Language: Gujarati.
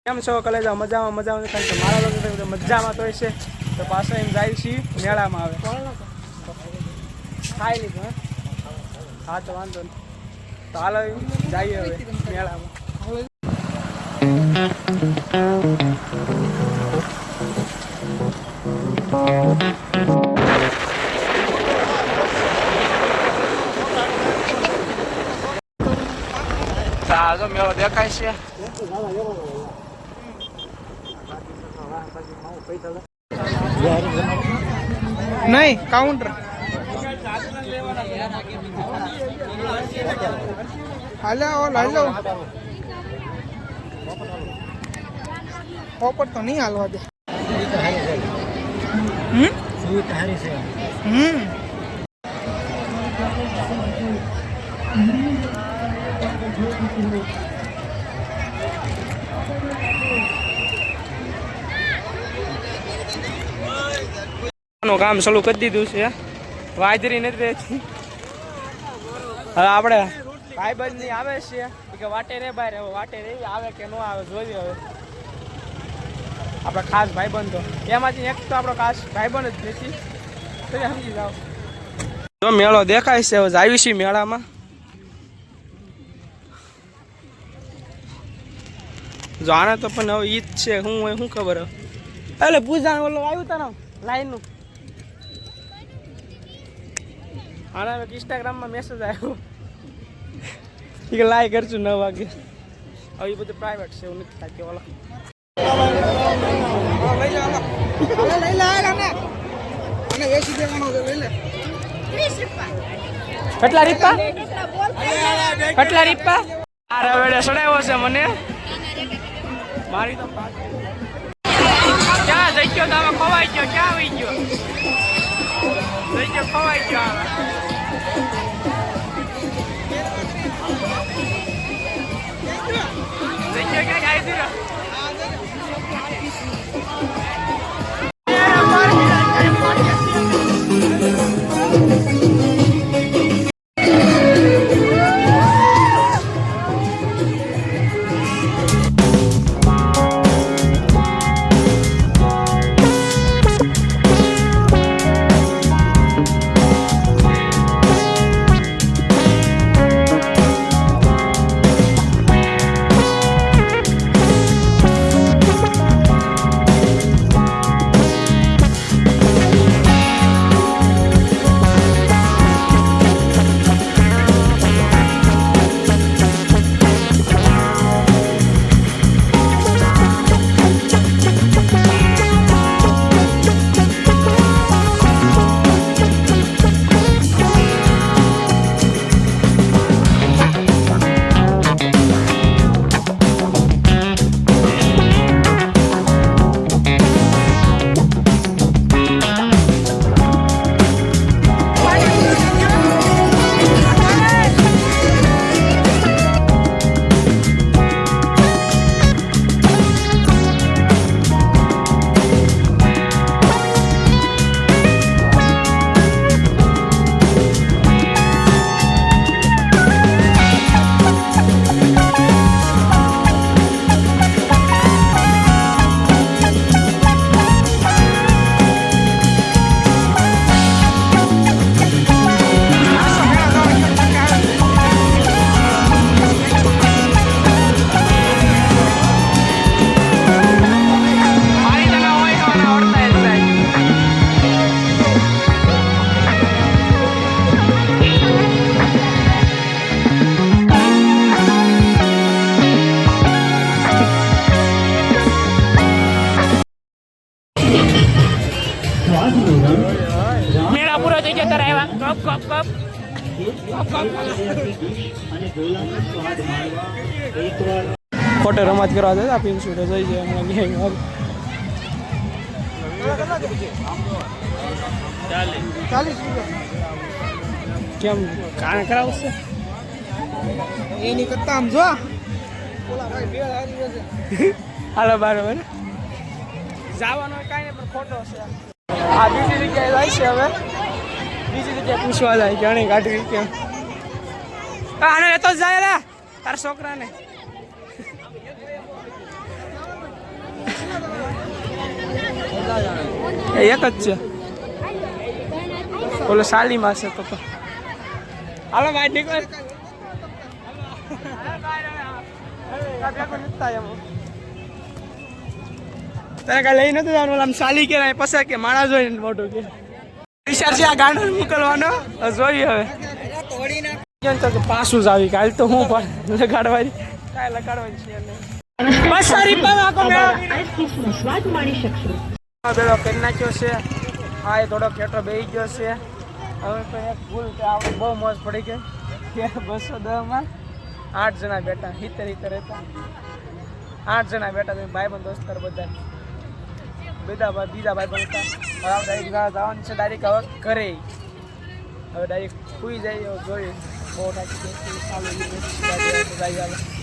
કેમ છો કલેજા? મજામાં મજામાં કારણ કે મારા લોકો મજામાં તો છે તો પાછો એમ જાય છે મેળામાં આવે ખાઈ લીધું હા તો વાંધો નહીં તો હાલો જઈએ હવે મેળામાં જો મેળો દેખાય છે નહીં કાઉન્ટર હાલો હાલો ઓપર તો નહીં હાલવા દે કામ ચાલુ કરી દીધું છે વાજરી નથી રહેતી હવે આપણે ભાઈબંધ ની આવે છે કે વાટે રે બહાર વાટે રે આવે કે ન આવે જોઈએ હવે આપણા ખાસ ભાઈબંધ તો એમાંથી એક તો આપણો ખાસ ભાઈબંધ જ નથી તો સમજી જાઓ જો મેળો દેખાય છે હવે આવી છીએ મેળામાં જો આને તો પણ હવે ઈદ છે શું હોય શું ખબર હવે એટલે પૂજા ઓલો આવ્યું તારા લાઈનનું આના ઇન્સ્ટાગ્રામમાં મેસેજ આવ્યો કે લાઈક કરશું 9 વાગે હવે એ બધું પ્રાઇવેટ છે એવું નથી થાય કે ઓલા કેટલા રીપા કેટલા રીપા આ રવેડે સડાવ્યો છે મને મારી તો ક્યાં જઈ ગયો તો આમાં ખવાઈ ગયો ક્યાં આવી ગયો જઈ ગયો ખવાઈ ગયો જઈ ગયો ક્યાં જાય છે મેળા પૂરો થઈ ગયો તારા આવ્યા કપ કપ કપ ફોટો રમત કરવા જતા પિન શૂટે જઈ જાય હમણાં કેમ કાણ કરાવશે એની કરતા આમ જો હાલો બરાબર જવાનો કાંઈ નહીં પણ ખોટો છે આ બીજી જગ્યાએ જાય છે હવે બીજી જગ્યાએ પૂછવા જાય કે આને ગાડી કેમ આને લેતો જ જાય રે તારા છોકરાને એક જ છે ઓલો સાલીમાં છે તો હાલો ભાઈ નીકળ તને કઈ લઈ નથી જવાનું આમ સાલી કે પસા કે માણસ હોય ને મોટું કે વિચાર છે આ ગાંડો મોકલવાનો જોઈએ હવે પાછું જ આવી કાલ તો હું પણ લગાડવાની કાંઈ લગાડવાની છે પેલો કરી નાખ્યો છે હા એ થોડો ખેટો બેસી ગયો છે હવે તો એક ભૂલ કે આપણે બહુ મોજ પડી ગઈ 210 8 જણા બેઠા 70 રહેતા 8 જણા બેઠા તમે ભાઈ બંધ દોસ્તર બધા બીજા ભાઈ બંધ હતા જવાનું છે ડાયરેક્ટ હવે ઘરે હવે ડાયરેક્ટ સુઈ જાય જોઈએ બહુ નાખી ચાલુ